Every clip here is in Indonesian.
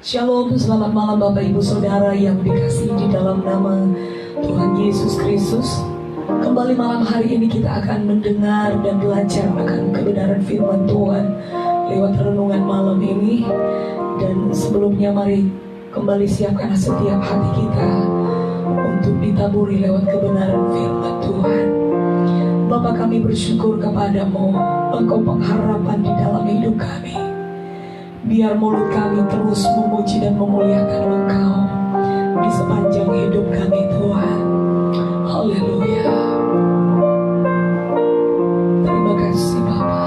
Shalom, selamat malam Bapak Ibu Saudara yang dikasihi di dalam nama Tuhan Yesus Kristus. Kembali malam hari ini kita akan mendengar dan belajar akan kebenaran firman Tuhan lewat renungan malam ini. Dan sebelumnya mari kembali siapkan setiap hati kita untuk ditaburi lewat kebenaran firman Tuhan. Bapa, kami bersyukur kepadamu, Engkau pengharapan di dalam hidup kami. Biar mulut kami terus memuji dan memuliakan Engkau di sepanjang hidup kami, Tuhan. Haleluya. Terima kasih Bapa.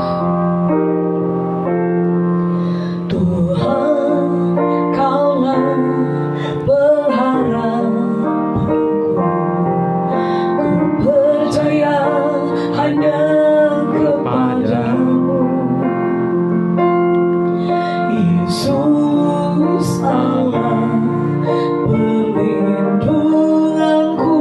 Tuhan, Kaulah pengharapanku. Ku percaya hanya kepadamu. Yesus Allah perlindunganku,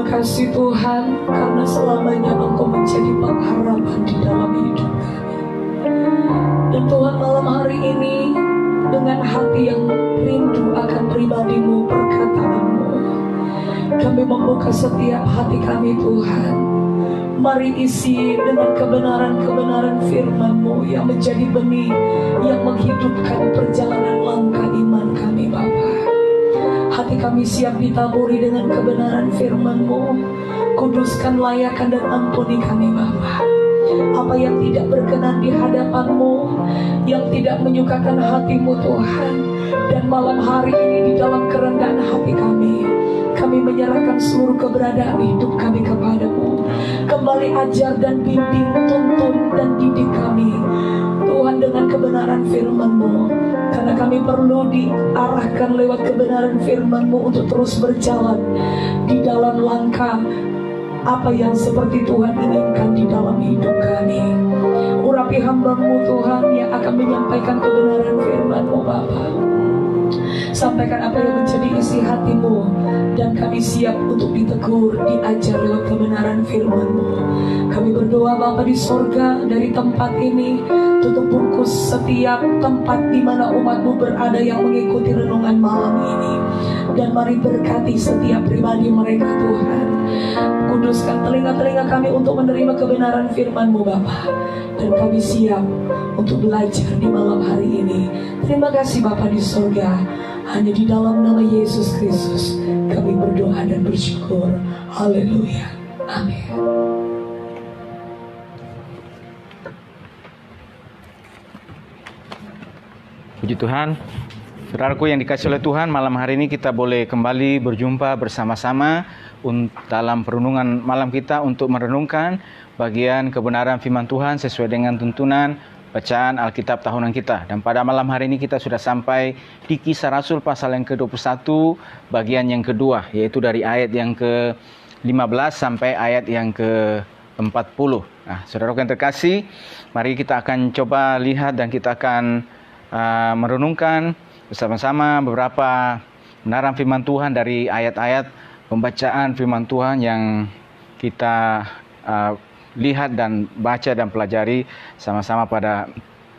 Terima kasih Tuhan, karena selamanya Engkau menjadi pengharapan di dalam hidup kami. Dan Tuhan, malam hari ini dengan hati yang rindu akan pribadi-Mu, perkataan-Mu, kami membuka setiap hati kami Tuhan. Mari isi dengan kebenaran-kebenaran firman-Mu yang menjadi benih yang menghidupkan perjalanan langkah iman kami Bapa. Hati kami siap ditaburi dengan kebenaran firman-Mu. Kuduskan, layakkan, dan ampuni kami Bapa. Apa yang tidak berkenan di hadapan-Mu, yang tidak menyukakan hati-Mu Tuhan, dan malam hari ini di dalam kerendahan hati kami menyerahkan seluruh keberadaan hidup kami kepadamu. Kembali ajar dan bimbing, tuntun dan didik kami Tuhan dengan kebenaran firman-Mu, karena kami perlu diarahkan lewat kebenaran firman-Mu untuk terus berjalan di dalam langkah apa yang seperti Tuhan inginkan di dalam hidup kami. Urapi hamba-Mu Tuhan yang akan menyampaikan kebenaran firman-Mu Bapa. Sampaikan apa yang menjadi isi hati-Mu, dan kami siap untuk ditegur, diajar lewat kebenaran firman-Mu. Kami berdoa Bapa di sorga, dari tempat ini tutup bungkus setiap tempat di mana umat-Mu berada yang mengikuti renungan malam ini. Dan mari berkati setiap pribadi mereka Tuhan. Kuduskan telinga-telinga kami untuk menerima kebenaran firman-Mu Bapa. Dan kami siap untuk belajar di malam hari ini. Terima kasih Bapa di sorga. Hanya di dalam nama Yesus Kristus kami berdoa dan bersyukur. Haleluya. Amin. Puji Tuhan. Saudaraku yang dikasihi oleh Tuhan, malam hari ini kita boleh kembali berjumpa bersama-sama dalam perenungan malam kita untuk merenungkan bagian kebenaran firman Tuhan sesuai dengan tuntunan bacaan Alkitab tahunan kita. Dan pada malam hari ini kita sudah sampai di Kisah Rasul pasal yang ke-21 bagian yang kedua, yaitu dari ayat yang ke-15 sampai ayat yang ke-40. Nah, saudara yang terkasih, mari kita akan coba lihat dan kita akan merenungkan bersama-sama beberapa kebenaran firman Tuhan dari ayat-ayat pembacaan firman Tuhan yang kita lihat dan baca dan pelajari sama-sama pada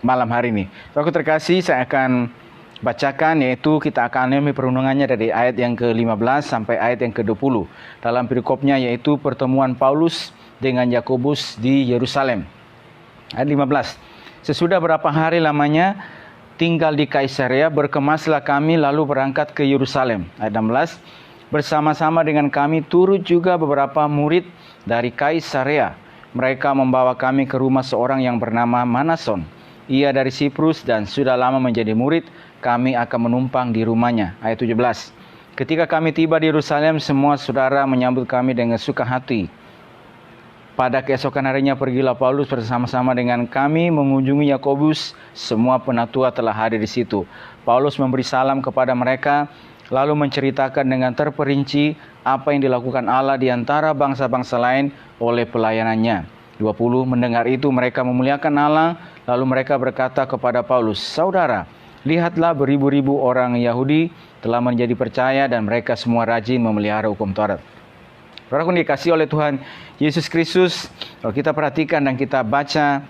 malam hari ini. Saudaraku terkasih, saya akan bacakan, yaitu kita akan memulai perenungannya dari ayat yang ke-15 sampai ayat yang ke-20. Dalam perikopnya yaitu pertemuan Paulus dengan Yakobus di Yerusalem. Ayat 15. Sesudah berapa hari lamanya tinggal di Kaisarea, berkemaslah kami lalu berangkat ke Yerusalem. Ayat 16. Bersama-sama dengan kami turut juga beberapa murid dari Kaisarea. Mereka membawa kami ke rumah seorang yang bernama Manason. Ia dari Siprus dan sudah lama menjadi murid. Kami akan menumpang di rumahnya. Ayat 17. Ketika kami tiba di Yerusalem, semua saudara menyambut kami dengan suka hati. Pada keesokan harinya pergilah Paulus bersama-sama dengan kami mengunjungi Yakobus. Semua penatua telah hadir di situ. Paulus memberi salam kepada mereka, lalu menceritakan dengan terperinci apa yang dilakukan Allah di antara bangsa-bangsa lain oleh pelayanannya. 20. Mendengar itu mereka memuliakan Allah, lalu mereka berkata kepada Paulus, "Saudara, lihatlah beribu-ribu orang Yahudi telah menjadi percaya dan mereka semua rajin memelihara hukum Taurat." Saudara yang dikasihi oleh Tuhan Yesus Kristus, kalau kita perhatikan dan kita baca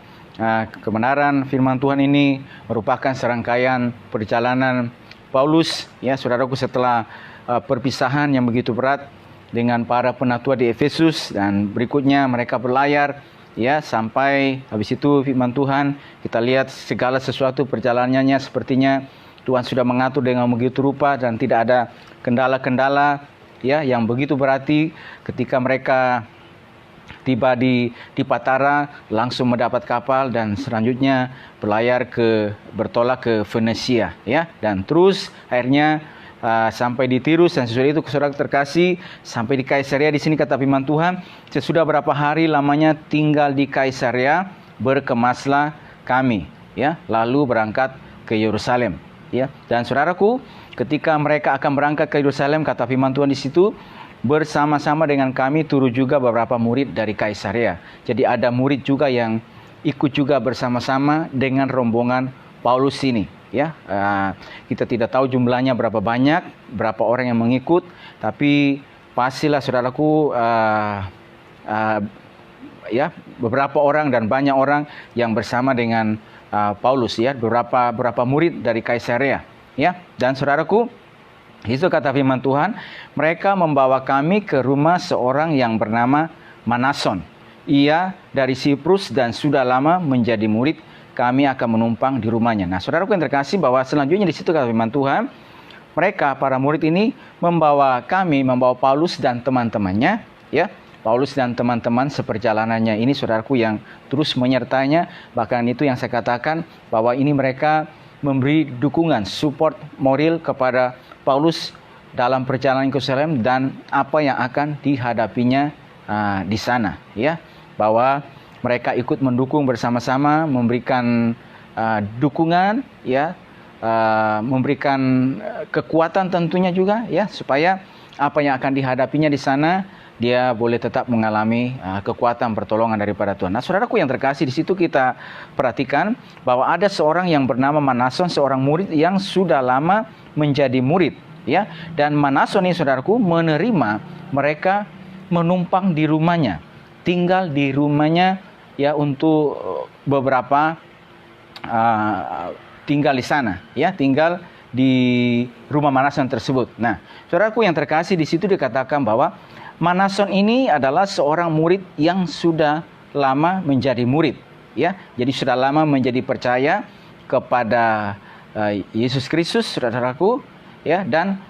kebenaran firman Tuhan ini merupakan serangkaian perjalanan Paulus, ya saudaraku, setelah perpisahan yang begitu berat dengan para penatua di Efesus, dan berikutnya mereka berlayar, ya, sampai habis itu firman Tuhan kita lihat segala sesuatu perjalanannya sepertinya Tuhan sudah mengatur dengan begitu rupa dan tidak ada kendala-kendala, ya, yang begitu berarti. Ketika mereka tiba di Patara, langsung mendapat kapal dan selanjutnya bertolak ke Venesia, ya, dan terus akhirnya sampai di Tirus, dan sesudah itu saudara terkasih sampai di Kaisarea. Di sini kata firman Tuhan, sesudah berapa hari lamanya tinggal di Kaisarea, berkemaslah kami, ya, lalu berangkat ke Yerusalem, ya. Dan saudaraku, ketika mereka akan berangkat ke Yerusalem, kata firman Tuhan di situ, bersama-sama dengan kami turut juga beberapa murid dari Kaisarea. Jadi ada murid juga yang ikut juga bersama-sama dengan rombongan Paulus ini, ya. Kita tidak tahu jumlahnya berapa banyak, berapa orang yang mengikut, tapi pastilah saudaraku, ya, beberapa orang dan banyak orang yang bersama dengan Paulus, ya, beberapa murid dari Kaisarea, ya. Dan saudaraku, itu kata firman Tuhan, mereka membawa kami ke rumah seorang yang bernama Manason. Ia dari Siprus dan sudah lama menjadi murid. Kami akan menumpang di rumahnya. Nah, saudaraku yang terkasih, bahwa selanjutnya di situ kata firman Tuhan, mereka para murid ini membawa Paulus dan teman-temannya, ya. Paulus dan teman-teman seperjalanannya ini, saudaraku, yang terus menyertainya. Bahkan itu yang saya katakan, bahwa ini mereka memberi dukungan, support moral kepada Paulus dalam perjalanan ke Yerusalem dan apa yang akan dihadapinya di sana, ya. Bahwa mereka ikut mendukung bersama-sama, memberikan dukungan, ya, memberikan kekuatan tentunya juga, ya, supaya apa yang akan dihadapinya di sana dia boleh tetap mengalami kekuatan pertolongan daripada Tuhan. Nah, saudaraku yang terkasih, di situ kita perhatikan bahwa ada seorang yang bernama Manason, seorang murid yang sudah lama menjadi murid, ya. Dan Manason ini, saudaraku, menerima mereka menumpang di rumahnya, tinggal di rumahnya, ya, untuk beberapa tinggal di sana, ya, tinggal di rumah Manason tersebut. Nah, saudaraku yang terkasih, di situ dikatakan bahwa Manason ini adalah seorang murid yang sudah lama menjadi murid, ya. Jadi sudah lama menjadi percaya kepada Yesus Kristus, saudaraku, ya. Dan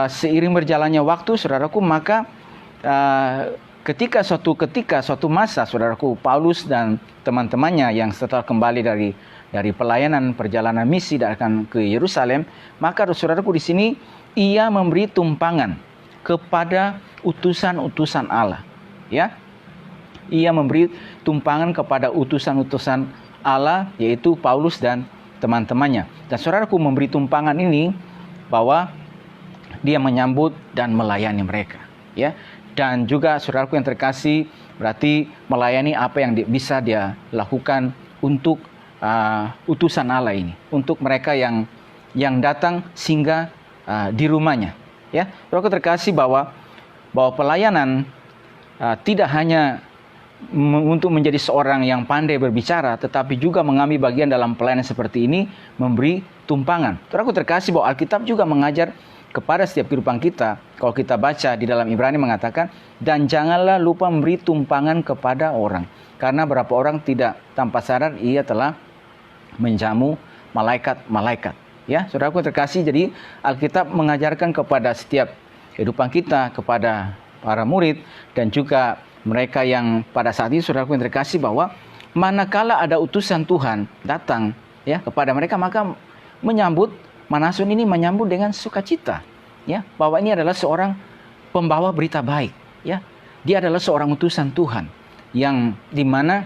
seiring berjalannya waktu, saudaraku, maka ketika suatu masa, saudaraku, Paulus dan teman-temannya yang setelah kembali dari pelayanan perjalanan misi dan akan ke Yerusalem, maka saudaraku di sini ia memberi tumpangan kepada utusan-utusan Allah, ya. Ia memberi tumpangan kepada utusan-utusan Allah, yaitu Paulus dan teman-temannya. Dan saudaraku, memberi tumpangan ini bahwa dia menyambut dan melayani mereka, ya. Dan juga saudaraku yang terkasih, berarti melayani apa yang bisa dia lakukan untuk utusan Allah ini, untuk mereka yang datang singgah di rumahnya, ya. Saudaraku terkasih, bahwa pelayanan tidak hanya untuk menjadi seorang yang pandai berbicara, tetapi juga mengambil bagian dalam pelayanan seperti ini, memberi tumpangan. Saudaraku terkasih, bahwa Alkitab juga mengajar kepada setiap kehidupan kita. Kalau kita baca di dalam Ibrani mengatakan, dan janganlah lupa memberi tumpangan kepada orang, karena berapa orang tidak tanpa sadar ia telah menjamu malaikat-malaikat, ya. Saudaraku terkasih, jadi Alkitab mengajarkan kepada setiap kehidupan kita, kepada para murid dan juga mereka yang pada saat ini, saudaraku yang terkasih, bahwa manakala ada utusan Tuhan datang, ya, kepada mereka, maka Manason ini menyambut dengan sukacita, ya, bahwa ini adalah seorang pembawa berita baik, ya. Dia adalah seorang utusan Tuhan yang dimana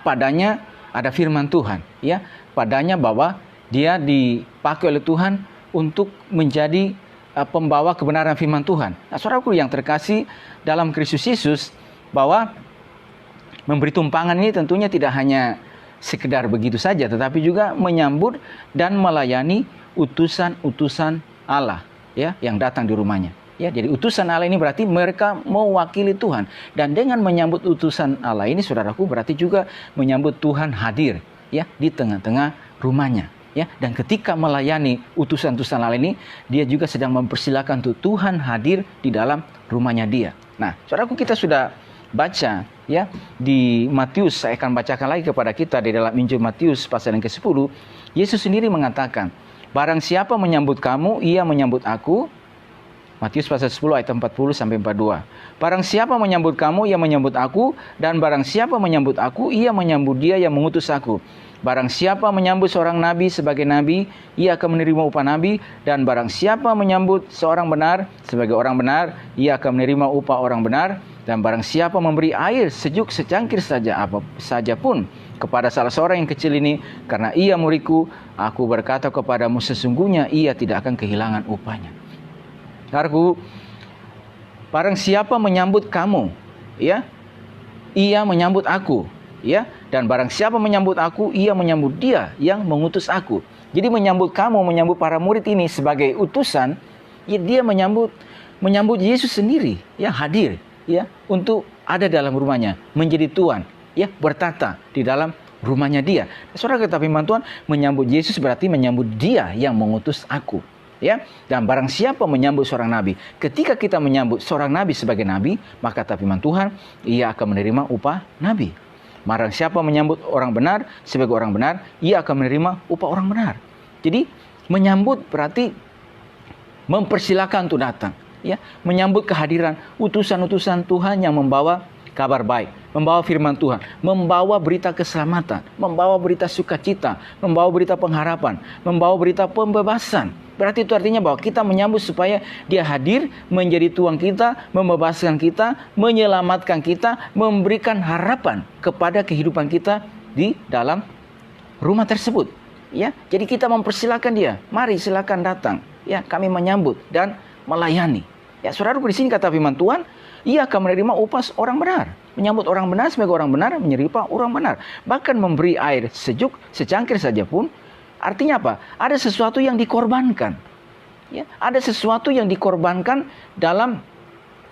padanya ada firman Tuhan, ya, padanya bahwa dia dipakai oleh Tuhan untuk menjadi pembawa kebenaran firman Tuhan. Nah, saudaraku yang terkasih dalam Kristus Yesus, bahwa memberi tumpangan ini tentunya tidak hanya sekedar begitu saja, tetapi juga menyambut dan melayani utusan-utusan Allah, ya, yang datang di rumahnya. Ya, jadi utusan Allah ini berarti mereka mewakili Tuhan, dan dengan menyambut utusan Allah ini, saudaraku, berarti juga menyambut Tuhan hadir, ya, di tengah-tengah rumahnya. Ya, dan ketika melayani utusan-utusan Allah ini, dia juga sedang mempersilakan untuk Tuhan hadir di dalam rumahnya dia. Nah, saudaraku, kita sudah baca, ya, di Matius. Saya akan bacakan lagi kepada kita di dalam Injil Matius pasal yang ke-10. Yesus sendiri mengatakan, barang siapa menyambut kamu, ia menyambut aku. Matius pasal 10 ayat 40 sampai 42. Barang siapa menyambut kamu, ia menyambut aku, dan barang siapa menyambut aku, ia menyambut dia yang mengutus aku. Barang siapa menyambut seorang nabi sebagai nabi, ia akan menerima upah nabi, dan barang siapa menyambut seorang benar sebagai orang benar, ia akan menerima upah orang benar. Dan barang siapa memberi air sejuk secangkir saja apa saja pun kepada salah seorang yang kecil ini, karena ia muridku, aku berkata kepadamu, sesungguhnya ia tidak akan kehilangan upahnya. Saudaraku, barang siapa menyambut kamu, ya, ia menyambut aku, ya. Dan barang siapa menyambut aku, ia menyambut dia yang mengutus aku. Jadi menyambut kamu, menyambut para murid ini sebagai utusan, ya, dia menyambut menyambut Yesus sendiri, ya, hadir, ya, untuk ada dalam rumahnya, menjadi tuan, ya, bertata di dalam rumahnya dia. Saudara, kata firman Tuhan, menyambut Yesus berarti menyambut Dia yang mengutus aku. Ya, dan barang siapa menyambut seorang nabi, ketika kita menyambut seorang nabi sebagai nabi, maka kata firman Tuhan, ia akan menerima upah nabi. Barang siapa menyambut orang benar sebagai orang benar, ia akan menerima upah orang benar. Jadi menyambut berarti mempersilakan untuk datang, ya, menyambut kehadiran utusan-utusan Tuhan yang membawa kabar baik, membawa firman Tuhan, membawa berita keselamatan, membawa berita sukacita, membawa berita pengharapan, membawa berita pembebasan. Berarti itu artinya bahwa kita menyambut supaya Dia hadir menjadi tuan kita, membebaskan kita, menyelamatkan kita, memberikan harapan kepada kehidupan kita di dalam rumah tersebut. Ya, jadi kita mempersilakan Dia, mari silakan datang. Ya, kami menyambut dan melayani. Ya, saudaraku, di sini kata firman Tuhan, ia akan menerima upah orang benar. Menyambut orang benar sebagai orang benar, menerima orang benar. Bahkan memberi air sejuk secangkir saja pun, artinya apa? Ada sesuatu yang dikorbankan. Ya, ada sesuatu yang dikorbankan dalam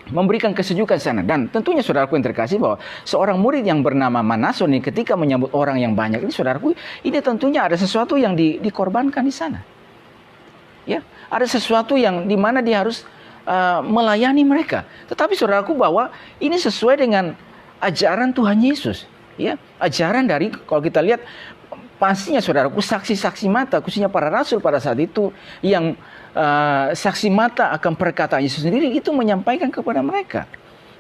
memberikan kesejukan sana. Dan tentunya saudaraku yang terkasih, bahwa seorang murid yang bernama Manason ini ketika menyambut orang yang banyak ini, saudaraku, ini tentunya ada sesuatu yang dikorbankan di sana. Ya, ada sesuatu yang dimana dia harus melayani mereka. Tetapi saudaraku, bahwa ini sesuai dengan ajaran Tuhan Yesus, ya, ajaran dari, kalau kita lihat pastinya saudaraku, saksi-saksi mata, khususnya para rasul pada saat itu, yang saksi mata akan perkataan Yesus sendiri, itu menyampaikan kepada mereka.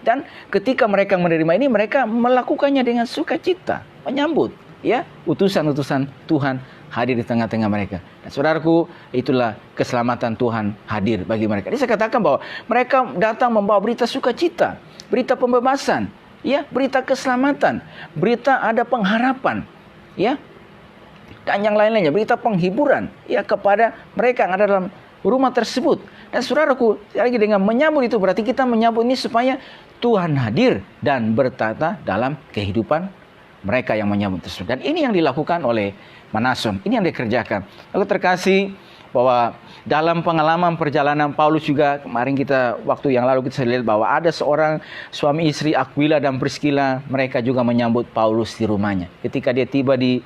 Dan ketika mereka menerima ini, mereka melakukannya dengan sukacita, menyambut, ya, utusan-utusan Tuhan hadir di tengah-tengah mereka. Dan saudaraku, itulah keselamatan Tuhan hadir bagi mereka. Jadi saya katakan bahwa mereka datang membawa berita sukacita, berita pembebasan, ya, berita keselamatan, berita ada pengharapan, ya, dan yang lain-lainnya, berita penghiburan, ya, kepada mereka yang ada dalam rumah tersebut. Dan saudaraku, lagi dengan menyambut itu berarti kita menyambut ini supaya Tuhan hadir dan bertata dalam kehidupan mereka yang menyambut tersebut. Dan ini yang dilakukan oleh Manason, ini yang dikerjakan. Aku terkasih bahwa dalam pengalaman perjalanan Paulus juga, kemarin kita waktu yang lalu kita lihat bahwa ada seorang suami istri, Aquila dan Priscilla, mereka juga menyambut Paulus di rumahnya. Ketika dia tiba di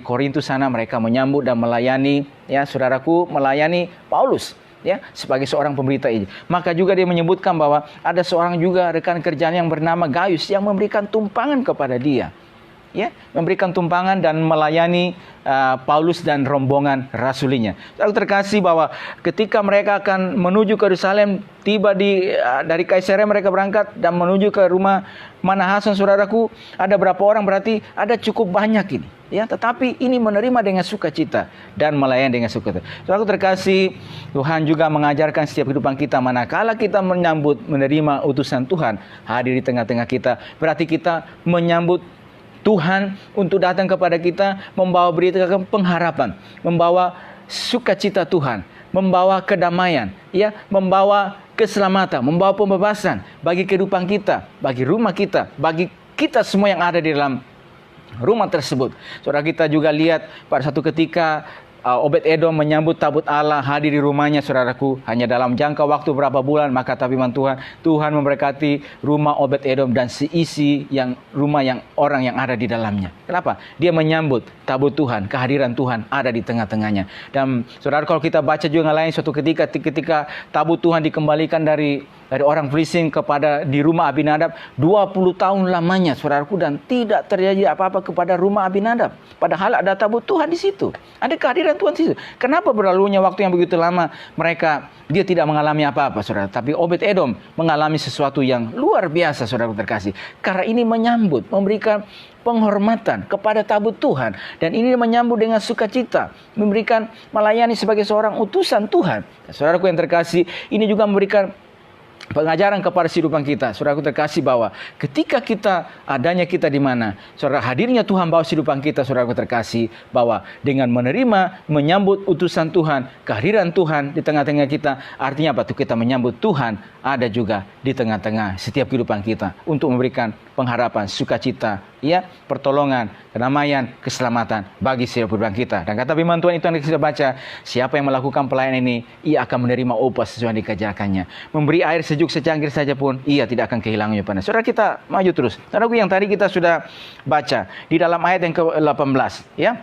Korintus sana, mereka menyambut dan melayani, ya saudaraku, melayani Paulus, ya, sebagai seorang pemberita ini. Maka juga dia menyebutkan bahwa ada seorang juga rekan kerjanya yang bernama Gaius yang memberikan tumpangan kepada dia, ya, memberikan tumpangan dan melayani Paulus dan rombongan rasulinya. Aku terkasih bahwa ketika mereka akan menuju ke Yerusalem, tiba dari Kaisarea mereka berangkat dan menuju ke rumah Manason, saudaraku, ada berapa orang? Berarti ada cukup banyak ini, ya, tetapi ini menerima dengan sukacita dan melayani dengan sukacita. Saudaraku terkasih, Tuhan juga mengajarkan setiap kehidupan kita, manakala kita menyambut, menerima utusan Tuhan hadir di tengah-tengah kita, berarti kita menyambut Tuhan untuk datang kepada kita, membawa berita pengharapan, membawa sukacita Tuhan, membawa kedamaian, ya, membawa keselamatan, membawa pembebasan bagi kehidupan kita, bagi rumah kita, bagi kita semua yang ada di dalam rumah tersebut. Saudara, kita juga lihat pada satu ketika Obed-Edom menyambut tabut Allah hadir di rumahnya, saudaraku, hanya dalam jangka waktu berapa bulan, maka firman Tuhan memberkati rumah Obed-Edom dan seisi rumah yang orang yang ada di dalamnya. Kenapa? Dia menyambut tabut Tuhan, kehadiran Tuhan ada di tengah-tengahnya. Dan saudara, kalau kita baca juga lain, suatu ketika tabut Tuhan dikembalikan dari orang Filistin di rumah Abinadab, 20 tahun lamanya, saudaraku, dan tidak terjadi apa-apa kepada rumah Abinadab. Padahal ada tabut Tuhan di situ, ada kehadiran Tuhan di situ. Kenapa berlalunya waktu yang begitu lama dia tidak mengalami apa-apa, saudara? Tapi Obed-Edom mengalami sesuatu yang luar biasa, saudara terkasih. Karena ini menyambut, memberikan penghormatan kepada tabut Tuhan, dan ini menyambut dengan sukacita, melayani sebagai seorang utusan Tuhan. Saudaraku yang terkasih, ini juga memberikan pengajaran kepada kehidupan kita. Saudaraku terkasih, bahwa ketika adanya kita di mana, saudara, hadirnya Tuhan bawa kehidupan kita, saudaraku terkasih, bahwa dengan menyambut utusan Tuhan, kehadiran Tuhan di tengah-tengah kita, artinya apa tuh? Kita menyambut Tuhan ada juga di tengah-tengah setiap kehidupan kita untuk memberikan pengharapan, sukacita, ya, pertolongan, kedamaian, keselamatan bagi setiap kehidupan kita. Dan kata firman Tuhan itu yang kita baca, siapa yang melakukan pelayanan ini, ia akan menerima upah sesuai yang dikerjakannya. Memberi air sejuk secangkir saja pun, ia tidak akan kehilangannya panas. Saudara, kita maju terus. Saudaraku, yang tadi kita sudah baca di dalam ayat yang ke-18, ya.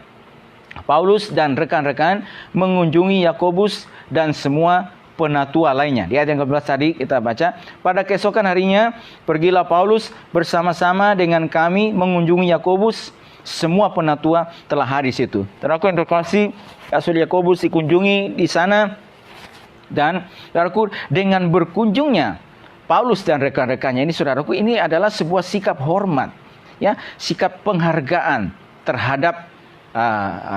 Paulus dan rekan-rekan mengunjungi Yakobus dan semua penatua lainnya. Di ayat yang ke-11 tadi kita baca, pada keesokan harinya pergilah Paulus bersama-sama dengan kami mengunjungi Yakobus. Semua penatua telah hadir di situ. Saudaraku yang terkasih, Rasul Yakobus dikunjungi di sana, dan saudaraku, dengan berkunjungnya Paulus dan rekan-rekannya ini, saudaraku, ini adalah sebuah sikap hormat, ya, sikap penghargaan terhadap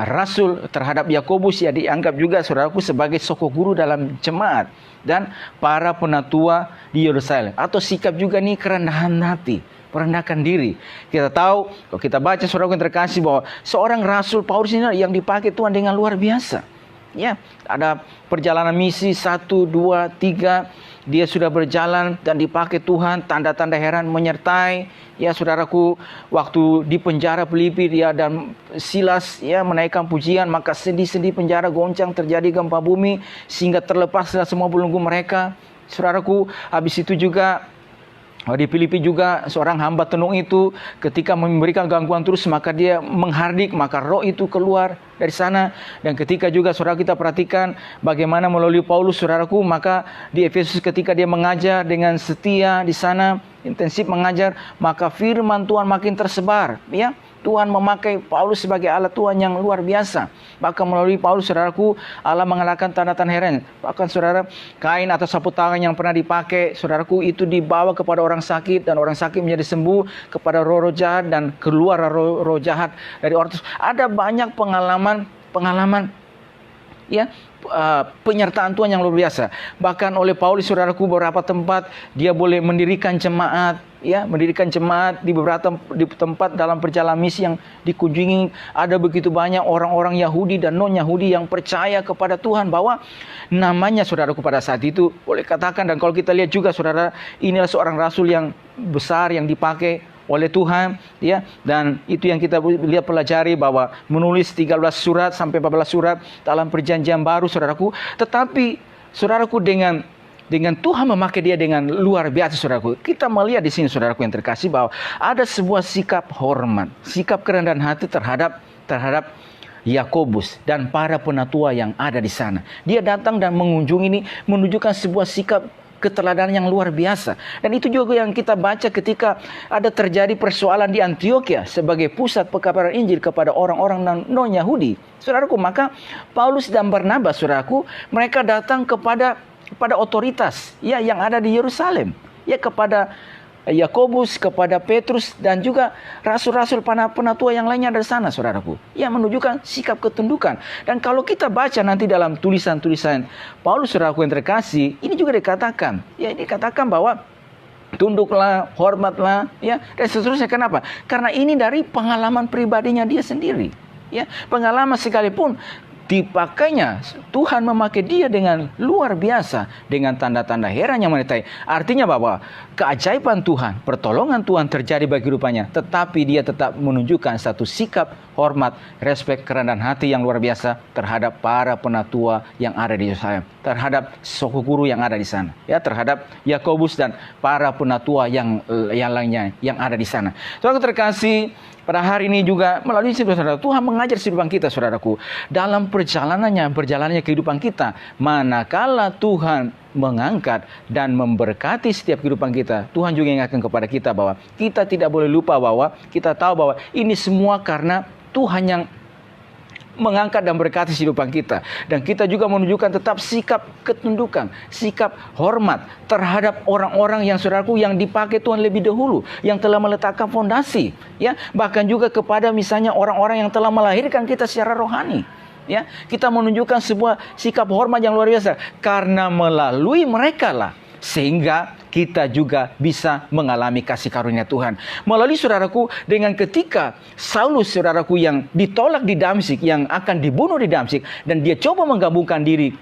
Rasul, terhadap Yakobus, ya, dianggap juga saudaraku sebagai soko guru dalam jemaat dan para penatua di Yerusalem. Atau sikap juga nih kerendahan hati, merendahkan diri. Kita tahu, kalau kita baca saudaraku yang terkasih, bahwa seorang Rasul Paulus ini yang dipakai Tuhan dengan luar biasa. Ya, ada perjalanan misi 1, 2, 3. Dia sudah berjalan dan dipakai Tuhan, tanda-tanda heran menyertai. Ya, saudaraku, waktu di penjara Filipi, dia dan Silas, ya, menaikkan pujian, maka sendi-sendi penjara goncang, terjadi gempa bumi sehingga terlepaslah semua belenggu mereka. Saudaraku, habis itu juga di Filipi juga seorang hamba tenung itu ketika memberikan gangguan terus, maka dia menghardik, maka roh itu keluar dari sana. Dan ketika juga saudara kita perhatikan bagaimana melalui Paulus, saudaraku, maka di Efesus ketika dia mengajar dengan setia di sana, intensif mengajar, maka firman Tuhan makin tersebar, ya. Tuhan memakai Paulus sebagai alat Tuhan yang luar biasa. Bahkan melalui Paulus, saudaraku, Allah mengalahkan tanda-tanda heran. Bahkan saudara, kain atau sapu tangan yang pernah dipakai, saudaraku, itu dibawa kepada orang sakit dan orang sakit menjadi sembuh, kepada roh-roh jahat dan keluar roh jahat dari orang tersebut. Ada banyak pengalaman, ya, penyertaan Tuhan yang luar biasa. Bahkan oleh Paulus, saudaraku, beberapa tempat dia boleh mendirikan jemaat, ya, mendirikan jemaat di beberapa tempat dalam perjalanan misi yang dikunjungi. Ada begitu banyak orang-orang Yahudi dan non-Yahudi yang percaya kepada Tuhan, bahwa namanya, saudaraku, pada saat itu boleh katakan, dan kalau kita lihat juga saudara, inilah seorang rasul yang besar yang dipakai oleh Tuhan, ya. Dan itu yang kita lihat, pelajari bahwa menulis 13 surat sampai 14 surat dalam perjanjian baru, saudaraku. Tetapi saudaraku, dengan Tuhan memakai dia dengan luar biasa, saudaraku. Kita melihat di sini, saudaraku yang terkasih, bahwa ada sebuah sikap hormat, sikap kerendahan hati terhadap Yakobus dan para penatua yang ada di sana. Dia datang dan mengunjungi ini, menunjukkan sebuah sikap keteladanan yang luar biasa. Dan itu juga yang kita baca ketika ada terjadi persoalan di Antioquia sebagai pusat pekabaran Injil kepada orang-orang non-Yahudi. Saudaraku, maka Paulus dan Barnabas, saudaraku, mereka datang kepada otoritas, ya, yang ada di Yerusalem, ya, kepada Yakobus, kepada Petrus, dan juga rasul-rasul penatua yang lainnya dari sana, saudaraku, yang menunjukkan sikap ketundukan. Dan kalau kita baca nanti dalam tulisan-tulisan Paulus, saudaraku yang terkasih, ini juga dikatakan, ya, dikatakan bahwa tunduklah, hormatlah, ya, dan seterusnya. Kenapa? Karena ini dari pengalaman pribadinya dia sendiri, ya, pengalaman sekalipun dipakainya, Tuhan memakai dia dengan luar biasa, dengan tanda-tanda heran yang menyertai. Artinya bahwa keajaiban Tuhan, pertolongan Tuhan terjadi bagi kehidupannya, tetapi dia tetap menunjukkan satu sikap hormat, respek, kerendahan hati yang luar biasa terhadap para penatua yang ada di Yerusalem, terhadap suku guru yang ada di sana, ya, terhadap Yakobus dan para penatua yang lainnya yang ada di sana. Saudara terkasih, pada hari ini juga melalui saudara, Tuhan mengajar kehidupan kita, saudaraku, dalam perjalanannya kehidupan kita. Manakala Tuhan mengangkat dan memberkati setiap kehidupan kita, Tuhan juga ingatkan kepada kita bahwa kita tidak boleh lupa bahwa kita tahu bahwa ini semua karena Tuhan yang mengangkat dan berkati kehidupan kita. Dan kita juga menunjukkan tetap sikap ketundukan, sikap hormat terhadap orang-orang yang, saudaraku, yang dipakai Tuhan lebih dahulu, yang telah meletakkan fondasi, ya, bahkan juga kepada misalnya orang-orang yang telah melahirkan kita secara rohani, ya. Kita menunjukkan sebuah sikap hormat yang luar biasa karena melalui mereka lah sehingga kita juga bisa mengalami kasih karunia Tuhan. Melalui, saudaraku, dengan ketika Saulus, saudaraku, yang ditolak di Damsyik, yang akan dibunuh di Damsyik, dan dia coba menggabungkan diri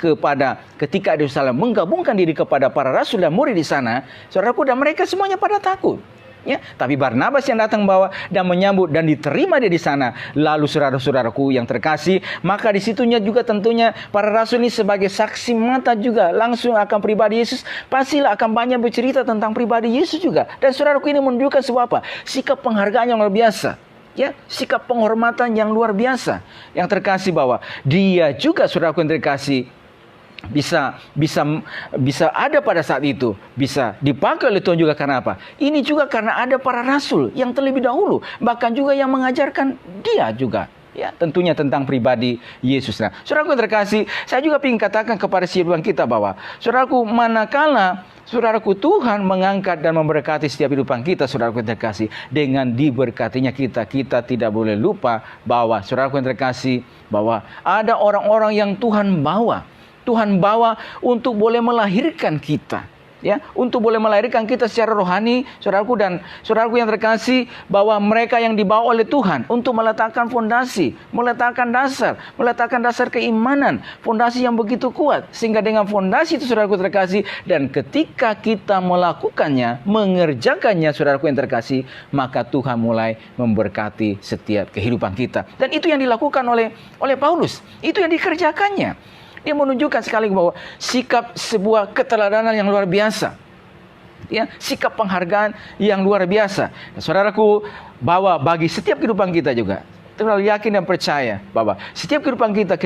ketika di Yerusalem, menggabungkan diri kepada para rasul dan murid di sana, saudaraku, dan mereka semuanya pada takut. Ya, tapi Barnabas yang datang bawa dan menyambut dan diterima dia di sana. Lalu saudara-saudaraku yang terkasih, maka di situnya juga tentunya para rasul ini sebagai saksi mata juga langsung akan pribadi Yesus, pastilah akan banyak bercerita tentang pribadi Yesus juga. Dan saudaraku ini menunjukkan sebuah apa? Sikap penghargaan yang luar biasa. Ya, sikap penghormatan yang luar biasa. Yang terkasih bahwa dia juga saudaraku yang terkasih bisa ada pada saat itu, bisa dipakai oleh Tuhan juga karena apa? Ini juga karena ada para rasul yang terlebih dahulu, bahkan juga yang mengajarkan dia juga. Ya, tentunya tentang pribadi Yesus. Nah, saudaraku yang terkasih, saya juga ingin katakan kepada setiap kita bahwa, saudaraku, manakala saudaraku Tuhan mengangkat dan memberkati setiap kehidupan kita, saudaraku yang terkasih, dengan diberkatinya kita tidak boleh lupa bahwa, saudaraku yang terkasih, bahwa ada orang-orang yang Tuhan bawa untuk boleh melahirkan kita, ya, untuk boleh melahirkan kita secara rohani, saudaraku dan saudaraku yang terkasih, bahwa mereka yang dibawa oleh Tuhan untuk meletakkan fondasi, meletakkan dasar keimanan, fondasi yang begitu kuat, sehingga dengan fondasi itu saudaraku terkasih, dan ketika kita melakukannya, mengerjakannya, saudaraku yang terkasih, maka Tuhan mulai memberkati setiap kehidupan kita. Dan itu yang dilakukan oleh Paulus, itu yang dikerjakannya. Dia menunjukkan sekali bahwa sikap sebuah keteladanan yang luar biasa. Ya, sikap penghargaan yang luar biasa. Nah, saudaraku, bahwa bagi setiap kehidupan kita juga, terlalu yakin dan percaya bahwa setiap kehidupan kita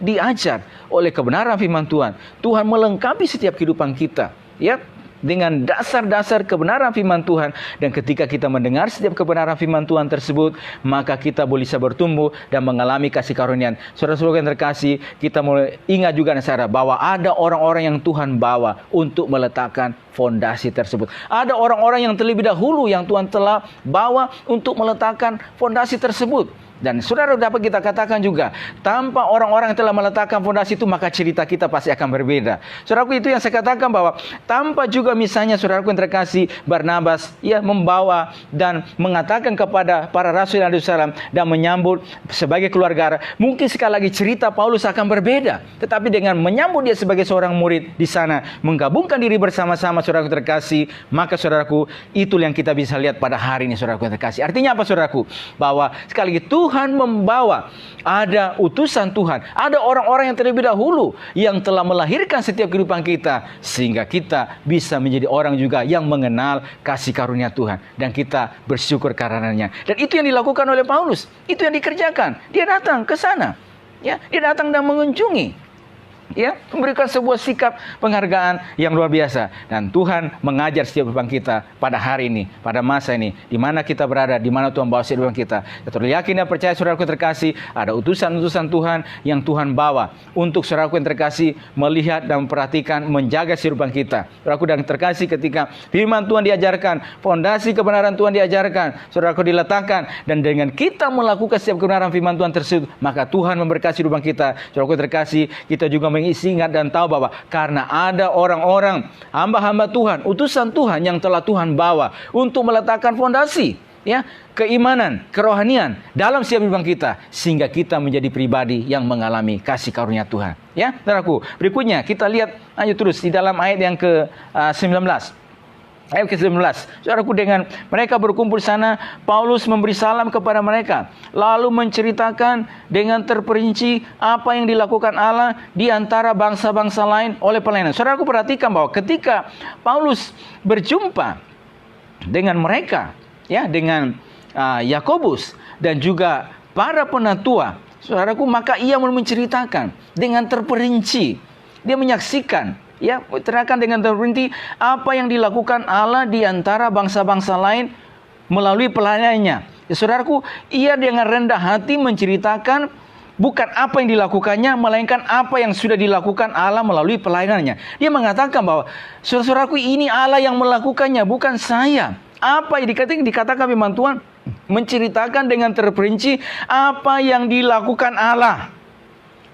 diajar oleh kebenaran firman Tuhan. Tuhan melengkapi setiap kehidupan kita, ya, dengan dasar-dasar kebenaran firman Tuhan. Dan ketika kita mendengar setiap kebenaran firman Tuhan tersebut, maka kita bisa bertumbuh dan mengalami kasih karunia. Saudara-saudara yang terkasih, kita mulai ingat juga bahwa ada orang-orang yang Tuhan bawa untuk meletakkan fondasi tersebut. Ada orang-orang yang terlebih dahulu yang Tuhan telah bawa untuk meletakkan fondasi tersebut. Dan saudara dapat kita katakan juga, tanpa orang-orang yang telah meletakkan fondasi itu, maka cerita kita pasti akan berbeda. Saudaraku, itu yang saya katakan bahwa tanpa juga misalnya saudaraku yang terkasih, Barnabas ya membawa dan mengatakan kepada para rasul yang ada di Yerusalem dan menyambut sebagai keluarga, mungkin sekali lagi cerita Paulus akan berbeda. Tetapi dengan menyambut dia sebagai seorang murid di sana, menggabungkan diri bersama-sama saudaraku terkasih, maka saudaraku, itu yang kita bisa lihat pada hari ini saudaraku yang terkasih. Artinya apa saudaraku? Bahwa sekali lagi Tuhan membawa, ada utusan Tuhan, ada orang-orang yang terlebih dahulu yang telah melahirkan setiap kehidupan kita, sehingga kita bisa menjadi orang juga yang mengenal kasih karunia Tuhan, dan kita bersyukur karenanya. Dan itu yang dilakukan oleh Paulus, itu yang dikerjakan. Dia datang ke sana, ya, dia datang dan mengunjungi, ya, memberikan sebuah sikap penghargaan yang luar biasa. Dan Tuhan mengajar setiap kehidupan kita pada hari ini, pada masa ini, di mana kita berada, di mana Tuhan bawa setiap kehidupan kita. Kita yakin dan percaya saudaraku terkasih, ada utusan-utusan Tuhan yang Tuhan bawa untuk saudaraku yang terkasih melihat dan memperhatikan, menjaga kehidupan kita. Saudaraku dan terkasih, ketika firman Tuhan diajarkan, fondasi kebenaran Tuhan diajarkan, saudaraku diletakkan, dan dengan kita melakukan setiap kebenaran firman Tuhan tersebut, maka Tuhan memberkati kehidupan kita. Saudaraku terkasih, kita juga ingat dan tahu bahwa karena ada orang-orang hamba-hamba Tuhan, utusan Tuhan yang telah Tuhan bawa untuk meletakkan fondasi, ya, keimanan, kerohanian dalam setiap kehidupan kita, sehingga kita menjadi pribadi yang mengalami kasih karunia Tuhan. Ya, saudaraku, berikutnya kita lihat ayo terus di dalam ayat yang ke-19. Ayat ke-19, saudaraku, dengan mereka berkumpul di sana, Paulus memberi salam kepada mereka, lalu menceritakan dengan terperinci apa yang dilakukan Allah di antara bangsa-bangsa lain oleh pelayanan. Saudaraku, perhatikan bahwa ketika Paulus berjumpa dengan mereka, ya, dengan Yakobus dan juga para penatua, saudaraku, maka ia menceritakan dengan terperinci. Dia menyaksikan, ya, terangkan dengan terperinci apa yang dilakukan Allah di antara bangsa-bangsa lain melalui pelayanannya. Ya, saudaraku, ia dengan rendah hati menceritakan bukan apa yang dilakukannya, melainkan apa yang sudah dilakukan Allah melalui pelayanannya. Dia mengatakan bahwa, saudaraku, ini Allah yang melakukannya, bukan saya. Apa yang dikatakan firman Tuhan, menceritakan dengan terperinci apa yang dilakukan Allah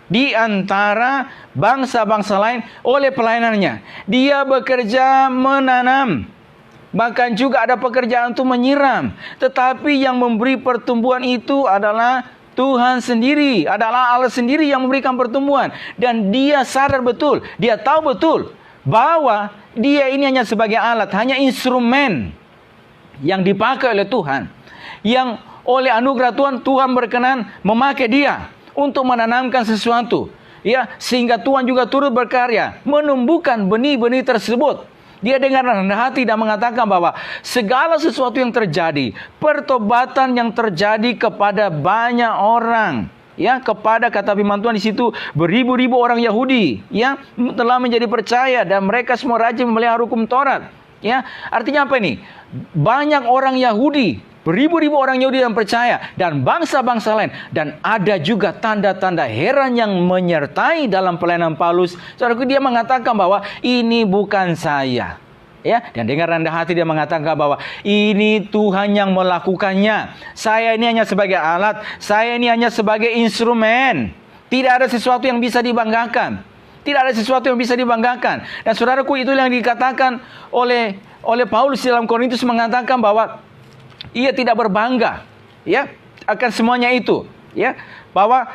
di antara bangsa-bangsa lain oleh pelayanannya. Dia bekerja menanam, bahkan juga ada pekerjaan untuk menyiram. Tetapi yang memberi pertumbuhan itu adalah Tuhan sendiri, adalah Allah sendiri yang memberikan pertumbuhan. Dan dia sadar betul, dia tahu betul bahwa dia ini hanya sebagai alat, hanya instrumen yang dipakai oleh Tuhan, yang oleh anugerah Tuhan, Tuhan berkenan memakai dia untuk menanamkan sesuatu, ya, sehingga Tuhan juga turut berkarya menumbuhkan benih-benih tersebut. Dia dengan rendah hati dan mengatakan bahwa segala sesuatu yang terjadi, pertobatan yang terjadi kepada banyak orang, ya, kepada, kata firman Tuhan di situ, beribu-ribu orang Yahudi, ya, telah menjadi percaya dan mereka semua rajin memelihara hukum Taurat. Ya, artinya apa ini? Banyak orang Yahudi, beribu-ribu orang Yahudi yang percaya, dan bangsa-bangsa lain, dan ada juga tanda-tanda heran yang menyertai dalam pelayanan Paulus. Saudaraku, dia mengatakan bahwa ini bukan saya, ya, dan dengan rendah hati dia mengatakan bahwa ini Tuhan yang melakukannya. Saya ini hanya sebagai alat, saya ini hanya sebagai instrumen. Tidak ada sesuatu yang bisa dibanggakan. Tidak ada sesuatu yang bisa dibanggakan. Dan saudaraku, itu yang dikatakan oleh Paulus dalam Korintus, mengatakan bahwa ia tidak berbangga, ya, akan semuanya itu, ya, bahwa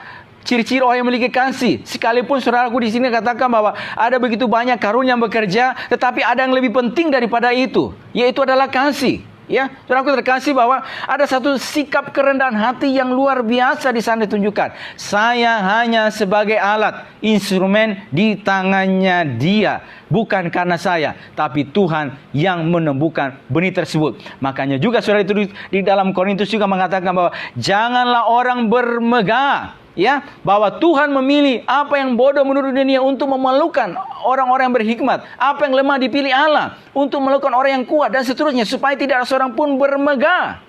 ciri-ciri orang yang memiliki kasih. Sekalipun saudaraku di sini katakan bahwa ada begitu banyak karunia yang bekerja, tetapi ada yang lebih penting daripada itu, yaitu adalah kasih. Ya, saudaraku terkasih, bahwa ada satu sikap kerendahan hati yang luar biasa di sana ditunjukkan. Saya hanya sebagai alat, instrumen di tangannya dia. Bukan karena saya, tapi Tuhan yang menumbuhkan benih tersebut. Makanya juga saudara itu di dalam Korintus juga mengatakan bahwa janganlah orang bermegah, ya, bahwa Tuhan memilih apa yang bodoh menurut dunia untuk memalukan orang-orang yang berhikmat, apa yang lemah dipilih Allah untuk melakukan orang yang kuat, dan seterusnya, supaya tidak ada seorang pun bermegah.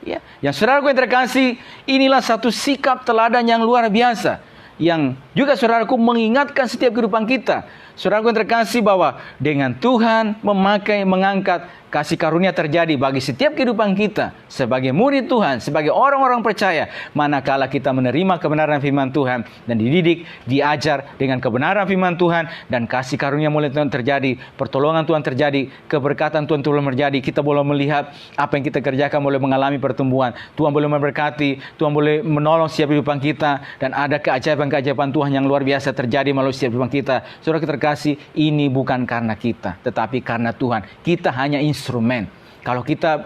Ya, yang saudaraku yang terkasih, inilah satu sikap teladan yang luar biasa, yang juga saudaraku mengingatkan setiap kehidupan kita. Saudaraku yang terkasih, bahwa dengan Tuhan mengangkat, kasih karunia terjadi bagi setiap kehidupan kita sebagai murid Tuhan, sebagai orang-orang percaya, manakala kita menerima kebenaran firman Tuhan dan dididik, diajar dengan kebenaran firman Tuhan, dan kasih karunia mulai terjadi, pertolongan Tuhan terjadi, keberkatan Tuhan terjadi. Kita boleh melihat apa yang kita kerjakan boleh mengalami pertumbuhan. Tuhan boleh memberkati, Tuhan boleh menolong setiap kehidupan kita, dan ada keajaiban-keajaiban Tuhan yang luar biasa terjadi melalui setiap kehidupan kita. Saudara terkasih, ini bukan karena kita, tetapi karena Tuhan. Kita hanya instrumen. Kalau kita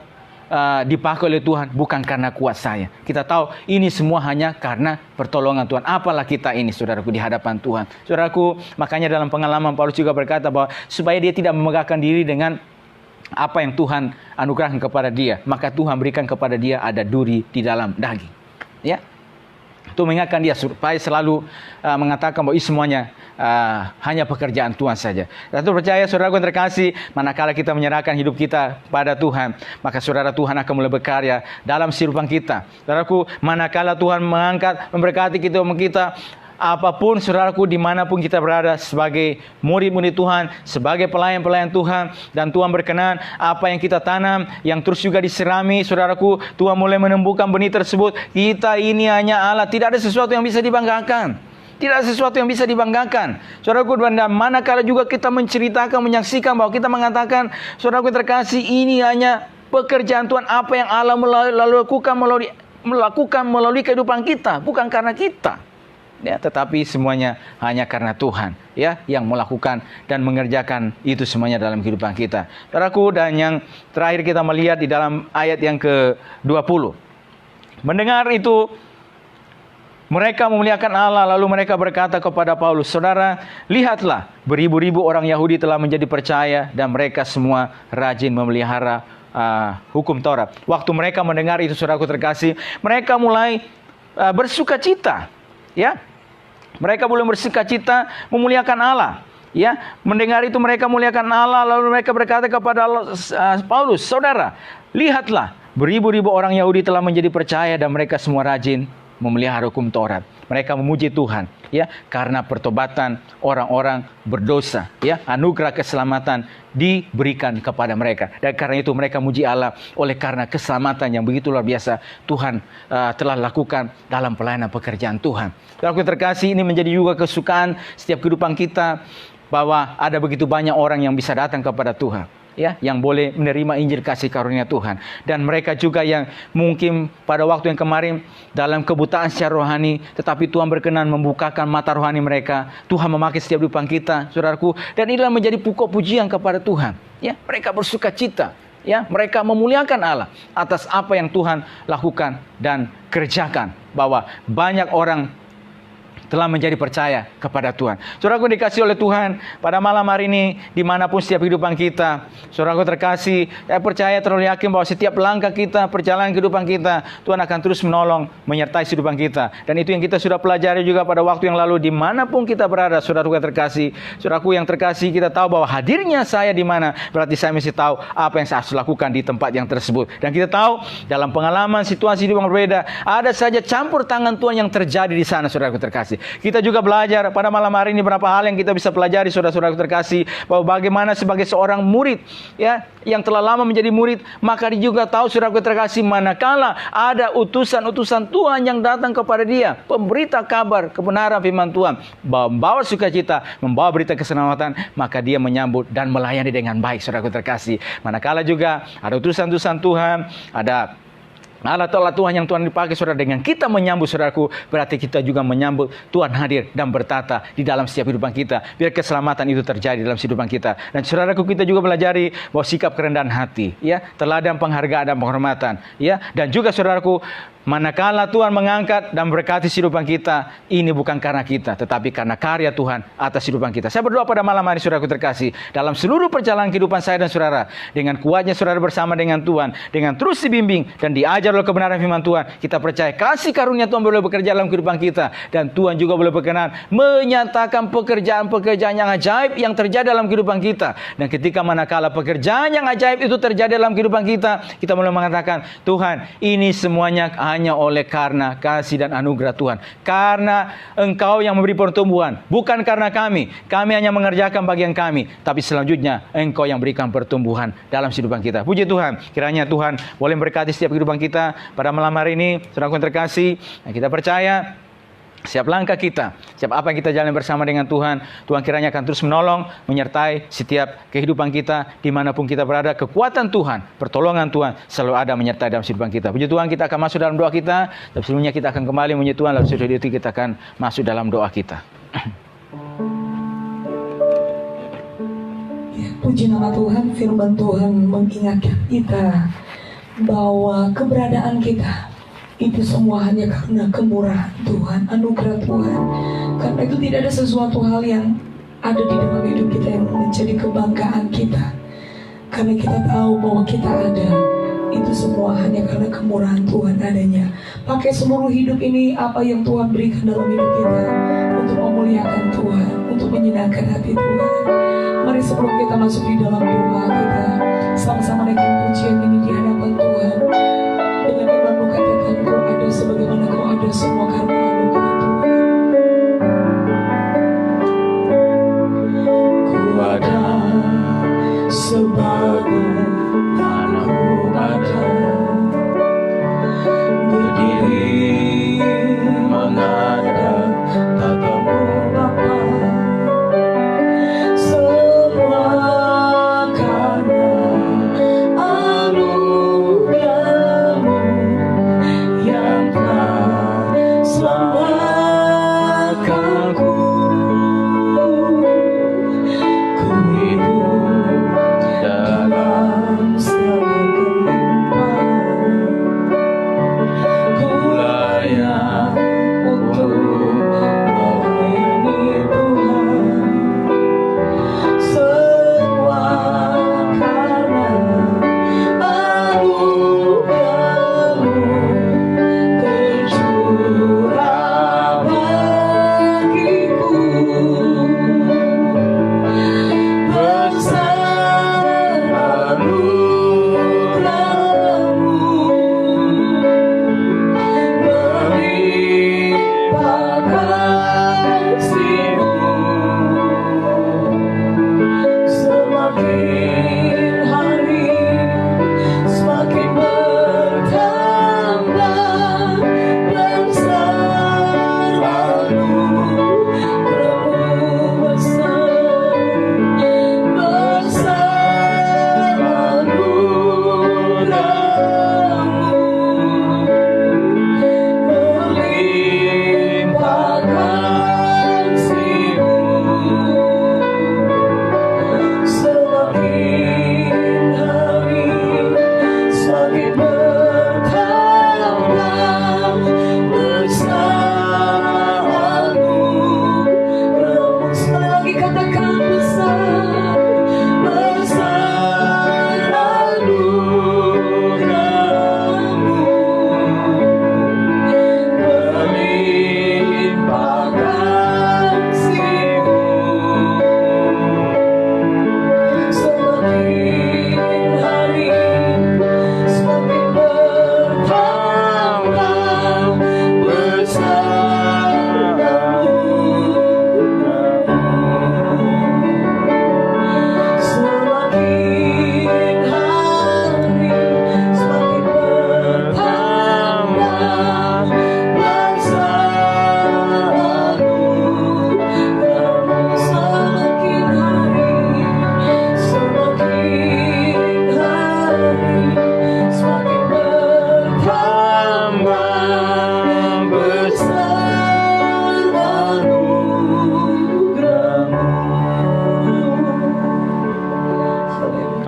dipakai oleh Tuhan, bukan karena kuat saya. Kita tahu ini semua hanya karena pertolongan Tuhan. Apalah kita ini, saudaraku, di hadapan Tuhan. Saudaraku, makanya dalam pengalaman Paulus juga berkata bahwa supaya dia tidak memegahkan diri dengan apa yang Tuhan anugerahkan kepada dia, maka Tuhan berikan kepada dia ada duri di dalam daging. Ya, itu mengingatkan dia supaya selalu mengatakan bahwa ini semuanya hanya pekerjaan Tuhan saja. Dan itu percaya, saudaraku yang terkasih, manakala kita menyerahkan hidup kita pada Tuhan, maka saudara, Tuhan akan mulai berkarya dalam kehidupan kita. Saudaraku, manakala Tuhan mengangkat, memberkati kita, apapun saudaraku, dimanapun kita berada, sebagai murid-murid Tuhan, sebagai pelayan-pelayan Tuhan, dan Tuhan berkenan apa yang kita tanam, yang terus juga diserami, saudaraku, Tuhan mulai menumbuhkan benih tersebut. Kita ini hanya alat, tidak ada sesuatu yang bisa dibanggakan. Tidak ada sesuatu yang bisa dibanggakan. Saudaraku, dan manakala juga kita menceritakan, menyaksikan, bahwa kita mengatakan, saudaraku terkasih, ini hanya pekerjaan Tuhan, apa yang Allah melakukan melalui kehidupan kita, bukan karena kita. Ya, tetapi semuanya hanya karena Tuhan, ya, yang melakukan dan mengerjakan itu semuanya dalam kehidupan kita. Saudaraku, dan yang terakhir kita melihat di dalam ayat yang ke-20. Mendengar itu, mereka memuliakan Allah, lalu mereka berkata kepada Paulus, saudara, lihatlah, beribu-ribu orang Yahudi telah menjadi percaya, dan mereka semua rajin memelihara hukum Taurat. Waktu mereka mendengar itu, saudaraku terkasih, mereka mulai bersuka cita. Ya, mereka boleh bersuka-cita memuliakan Allah. Ya, mendengar itu mereka muliakan Allah, lalu mereka berkata kepada Paulus, saudara, lihatlah, beribu-ribu orang Yahudi telah menjadi percaya, dan mereka semua rajin memelihara hukum Taurat. Mereka memuji Tuhan, ya, karena pertobatan orang-orang berdosa, ya, anugerah keselamatan diberikan kepada mereka. Dan karena itu mereka muji Allah oleh karena keselamatan yang begitu luar biasa Tuhan telah lakukan dalam pelayanan pekerjaan Tuhan. Saudaraku terkasih, ini menjadi juga kesukaan setiap kehidupan kita, bahwa ada begitu banyak orang yang bisa datang kepada Tuhan, ya, yang boleh menerima Injil kasih karunia Tuhan. Dan mereka juga yang mungkin pada waktu yang kemarin dalam kebutaan secara rohani, tetapi Tuhan berkenan membukakan mata rohani mereka. Tuhan memakai setiap kehidupan kita, saudaraku, dan inilah menjadi pokok pujian kepada Tuhan. Ya, mereka bersuka cita, Ya, mereka memuliakan Allah atas apa yang Tuhan lakukan dan kerjakan. Bahwa banyak orang telah menjadi percaya kepada Tuhan. Saudaraku dikasih oleh Tuhan, pada malam hari ini, dimanapun setiap kehidupan kita, saudaraku terkasih, saya percaya terlalu yakin bahwa setiap langkah kita, perjalanan kehidupan kita, Tuhan akan terus menolong, menyertai kehidupan kita. Dan itu yang kita sudah pelajari juga pada waktu yang lalu, dimanapun kita berada, saudaraku yang terkasih. Saudaraku yang terkasih, kita tahu bahwa hadirnya saya di mana, berarti saya mesti tahu apa yang saya harus lakukan di tempat yang tersebut. Dan kita tahu, dalam pengalaman situasi hidup yang berbeda, ada saja campur tangan Tuhan yang terjadi di sana, saudaraku terkasih. Kita juga belajar pada malam hari ini berapa hal yang kita bisa pelajari, saudara-saudara terkasih, bahwa bagaimana sebagai seorang murid ya yang telah lama menjadi murid, maka dia juga tahu, saudara terkasih, manakala ada utusan-utusan Tuhan yang datang kepada dia, pemberita kabar kebenaran firman Tuhan, membawa sukacita, membawa berita keselamatan, maka dia menyambut dan melayani dengan baik, saudara terkasih. Manakala juga ada utusan-utusan Tuhan, ada alat-alat Tuhan yang Tuhan dipakai, saudara, dengan kita menyambut, saudaraku, berarti kita juga menyambut Tuhan hadir dan bertata di dalam setiap kehidupan kita. Biar keselamatan itu terjadi dalam kehidupan kita. Dan saudaraku, kita juga pelajari bahwa sikap kerendahan hati, ya, teladan penghargaan dan penghormatan, ya, dan juga saudaraku, manakala Tuhan mengangkat dan berkati kehidupan kita, ini bukan karena kita, tetapi karena karya Tuhan atas kehidupan kita. Saya berdoa pada malam hari, saudaraku terkasih, dalam seluruh perjalanan kehidupan saya dan saudara, dengan kuatnya saudara bersama dengan Tuhan, dengan terus dibimbing dan diajar oleh kebenaran firman Tuhan, kita percaya kasih karunia Tuhan boleh bekerja dalam kehidupan kita, dan Tuhan juga boleh berkenan menyatakan pekerjaan-pekerjaan yang ajaib yang terjadi dalam kehidupan kita. Dan ketika manakala pekerjaan yang ajaib itu terjadi dalam kehidupan kita, kita mulai mengatakan, Tuhan, ini semuanya hanya oleh karena kasih dan anugerah Tuhan, karena Engkau yang memberi pertumbuhan, bukan karena kami hanya mengerjakan bagian kami, tapi selanjutnya Engkau yang berikan pertumbuhan dalam kehidupan kita. Puji Tuhan, kiranya Tuhan boleh memberkati setiap kehidupan kita pada malam hari ini, saudara terkasih. Dan kita percaya setiap langkah kita, setiap apa yang kita jalan bersama dengan Tuhan, Tuhan kiranya akan terus menolong, menyertai setiap kehidupan kita, dimanapun kita berada. Kekuatan Tuhan, pertolongan Tuhan selalu ada menyertai dalam kehidupan kita. Puji Tuhan, kita akan masuk dalam doa kita. Tapi sebelumnya kita akan kembali menyembah Tuhan, lalu setelah itu kita akan masuk dalam doa kita. Ya, puji nama Tuhan, firman Tuhan mengingatkan kita bahwa keberadaan kita itu semua hanya karena kemurahan Tuhan, anugerah Tuhan. Karena itu tidak ada sesuatu hal yang ada di dalam hidup kita yang menjadi kebanggaan kita. Karena kita tahu bahwa kita ada, itu semua hanya karena kemurahan Tuhan adanya. Pakai seluruh hidup ini apa yang Tuhan berikan dalam hidup kita untuk memuliakan Tuhan, untuk menyenangkan hati Tuhan. Mari sebelum kita masuk di dalam doa kita, sama-sama naikkan pujian ini di hadapan Tuhan. Dengan imanmu katakan, Kau ada sebagaimana Kau ada semua karena anugerah Tuhan. Ku ada sebagaimana Kau ada, berdiri menghadap tatamu Bapa. Semua karena anugerah-Mu yang telah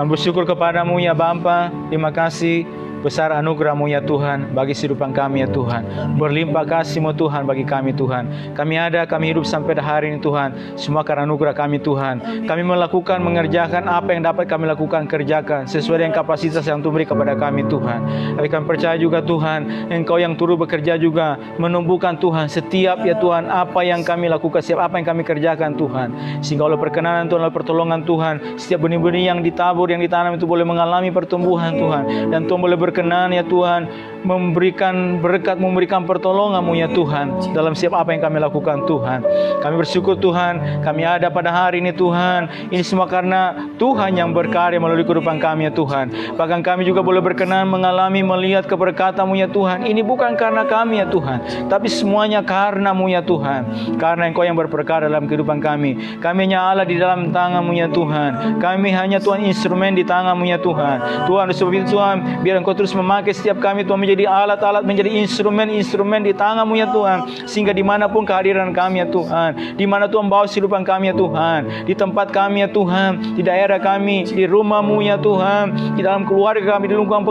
Kami bersyukur kepadamu ya Bapa. Terima kasih besar anugerah-Mu ya Tuhan bagi kehidupan kami ya Tuhan. Berlimpah kasih-Mu Tuhan bagi kami Tuhan. Kami hidup sampai hari ini Tuhan, semua karena anugerah kami Tuhan. Kami mengerjakan apa yang dapat kami lakukan, kerjakan sesuai dengan kapasitas yang Tuhan beri kepada kami Tuhan. Tapi kami percaya juga Tuhan, Engkau yang turut bekerja juga menumbuhkan Tuhan setiap ya Tuhan apa yang kami lakukan, setiap apa yang kami kerjakan Tuhan. Sehingga oleh perkenanan Tuhan, oleh pertolongan Tuhan, setiap benih-benih yang ditabur, yang ditanam itu boleh mengalami pertumbuhan Tuhan. Dan Tuhan boleh berkenan ya Tuhan memberikan berkat, memberikan pertolongan-Mu ya Tuhan dalam setiap apa yang kami lakukan Tuhan. Kami bersyukur Tuhan, kami ada pada hari ini Tuhan. Ini semua karena Tuhan yang berkarya melalui kehidupan kami ya Tuhan. Bahkan kami juga boleh berkenan mengalami, melihat keberkatan-Mu ya Tuhan. Ini bukan karena kami ya Tuhan, tapi semuanya karena-Mu ya Tuhan. Karena Engkau yang berperkara dalam kehidupan kami. Kami hanya Allah di dalam tangan-Mu ya Tuhan. Kami hanya Tuhan instrumen di tangan-Mu ya Tuhan. Tuhan, sebab itu Tuhan, biar Engkau terus memakai setiap kami Tuhan menjadi alat-alat, menjadi instrumen-instrumen di tangan-Mu ya Tuhan. Sehingga dimanapun kehadiran kami ya Tuhan, di mana Tuhan bawa kehidupan kami ya Tuhan, di tempat kami ya Tuhan, di daerah kami, di rumah-Mu ya Tuhan, di dalam keluarga kami, di lingkungan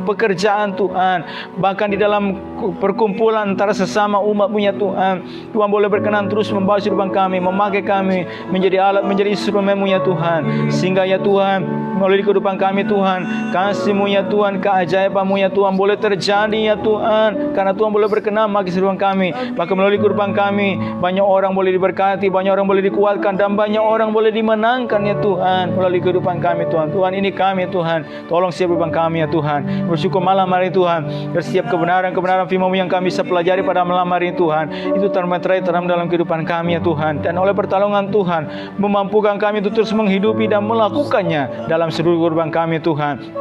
pekerjaan Tuhan, bahkan di dalam perkumpulan antara sesama umat-Mu ya Tuhan. Tuhan boleh berkenan terus membawa kehidupan kami, memakai kami menjadi alat, menjadi instrumen-Mu ya Tuhan. Sehingga ya Tuhan, melalui kehidupan kami Tuhan, kasih-Mu ya Tuhan, keajaiban-Mu ya Tuhan boleh terjadi ya Tuhan. Karena Tuhan boleh berkenan memakai kehidupan kami. Maka melalui kehidupan kami, banyak orang boleh diberkati, banyak orang boleh dikuatkan, dan banyak orang boleh dimenangkan ya Tuhan melalui kehidupan kami Tuhan. Tuhan, ini kami Tuhan, tolong setiap kehidupan kami ya Tuhan. Bersyukur malam hari Tuhan, dan setiap kebenaran-kebenaran firman-Mu yang kami bisa pelajari pada malam hari Tuhan, itu termeterai terang dalam kehidupan kami ya Tuhan. Dan oleh pertolongan Tuhan, memampukan kami untuk terus menghidupi dan melakukannya dalam seluruh kehidupan kami Tuhan.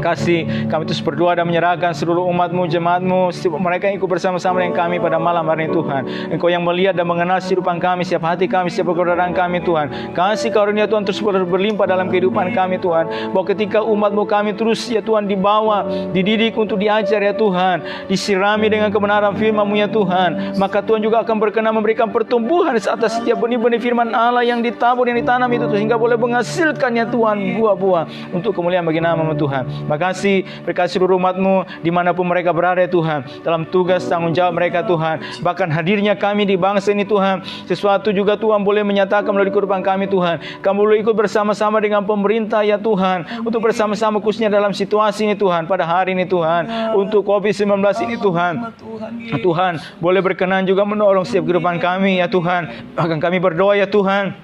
Kasih kami terus berdoa dan menyerahkan seluruh umat-Mu, jemaat-Mu, mereka yang ikut bersama-sama dengan kami pada malam hari ini Tuhan. Engkau yang melihat dan mengenal kehidupan kami, setiap hati kami, setiap pekerjaan kami Tuhan. Kasih karunia Tuhan terus berlimpah dalam kehidupan kami Tuhan. Bahwa ketika umat-Mu kami terus ya Tuhan dibawa, dididik untuk diajar ya Tuhan, disirami dengan kebenaran firman-Mu ya Tuhan, maka Tuhan juga akan berkenan memberikan pertumbuhan atas setiap benih-benih firman Allah yang ditabur, yang ditanam itu, sehingga boleh menghasilkan ya Tuhan buah-buah untuk kemuliaan bagi nama-Mu Tuhan. Makasih, berkati seluruh umat-Mu dimanapun mereka berada ya Tuhan, dalam tugas tanggung jawab mereka Tuhan. Bahkan hadirnya kami di bangsa ini Tuhan, sesuatu juga Tuhan boleh menyatakan melalui kehidupan kami Tuhan. Kami boleh ikut bersama-sama dengan pemerintah ya Tuhan, untuk bersama-sama khususnya dalam situasi ini Tuhan, pada hari ini Tuhan, untuk COVID-19 ini Tuhan. Tuhan boleh berkenan juga menolong setiap kehidupan kami ya Tuhan. Bahkan kami berdoa ya Tuhan,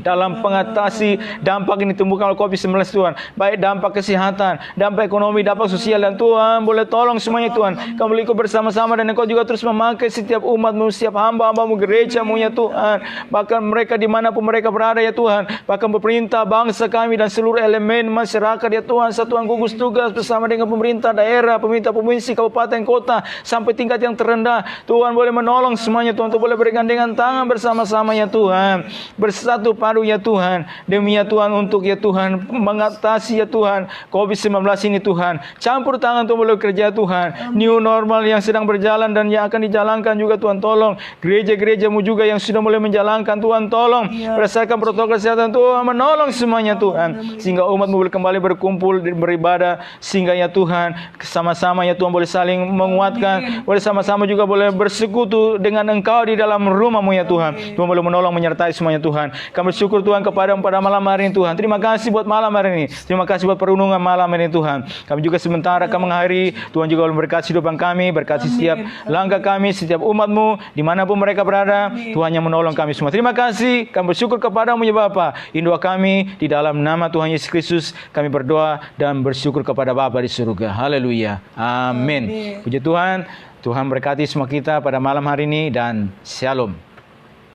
dalam mengatasi dampak ini tumbuhkan oleh COVID-19 Tuhan, baik dampak kesehatan, dampak ekonomi, dampak sosial, dan Tuhan boleh tolong semuanya Tuhan. Kami boleh ikut bersama-sama, dan Engkau juga terus memakai setiap umat-Mu, setiap hamba-hamba-Mu, gereja-Mu ya Tuhan. Bahkan mereka dimanapun mereka berada ya Tuhan, bahkan pemerintah bangsa kami dan seluruh elemen masyarakat ya Tuhan, satuan gugus tugas bersama dengan pemerintah daerah, pemerintah provinsi, kabupaten, kota, sampai tingkat yang terendah. Tuhan boleh menolong semuanya Tuhan, untuk boleh bergandengan tangan bersama-sama ya Tuhan, bersatu padu ya Tuhan, demi ya Tuhan, untuk ya Tuhan mengatasi ya Tuhan COVID-19 ini Tuhan. Campur tangan Tuhan boleh kerja Tuhan, new normal yang sedang berjalan dan yang akan dijalankan juga Tuhan. Tolong gereja-gereja-Mu juga yang sudah mulai menjalankan Tuhan, tolong berdasarkan protokol kesehatan Tuhan, menolong semuanya Tuhan, sehingga umat-Mu boleh kembali berkumpul beribadah, sehingga ya Tuhan sama-sama ya Tuhan boleh saling menguatkan, boleh sama-sama juga boleh bersekutu dengan Engkau di dalam rumah-Mu ya Tuhan. Tuhan boleh menolong, menyertai semuanya Tuhan. Kami bersyukur Tuhan kepada pada malam hari ini Tuhan. Terima kasih buat malam hari ini. Terima kasih buat perundungan malam ini Tuhan. Kami juga sementara akan mengakhiri, Tuhan juga memberkati hidupan kami, berkati setiap langkah kami, setiap umat-Mu dimanapun mereka berada. Tuhan yang menolong kami semua. Terima kasih. Kami bersyukur kepada-Mu ya Bapa. Ini doa kami di dalam nama Tuhan Yesus Kristus. Kami berdoa dan bersyukur kepada Bapa di surga. Haleluya. Amin. Puji Tuhan. Tuhan berkati semua kita pada malam hari ini, dan shalom.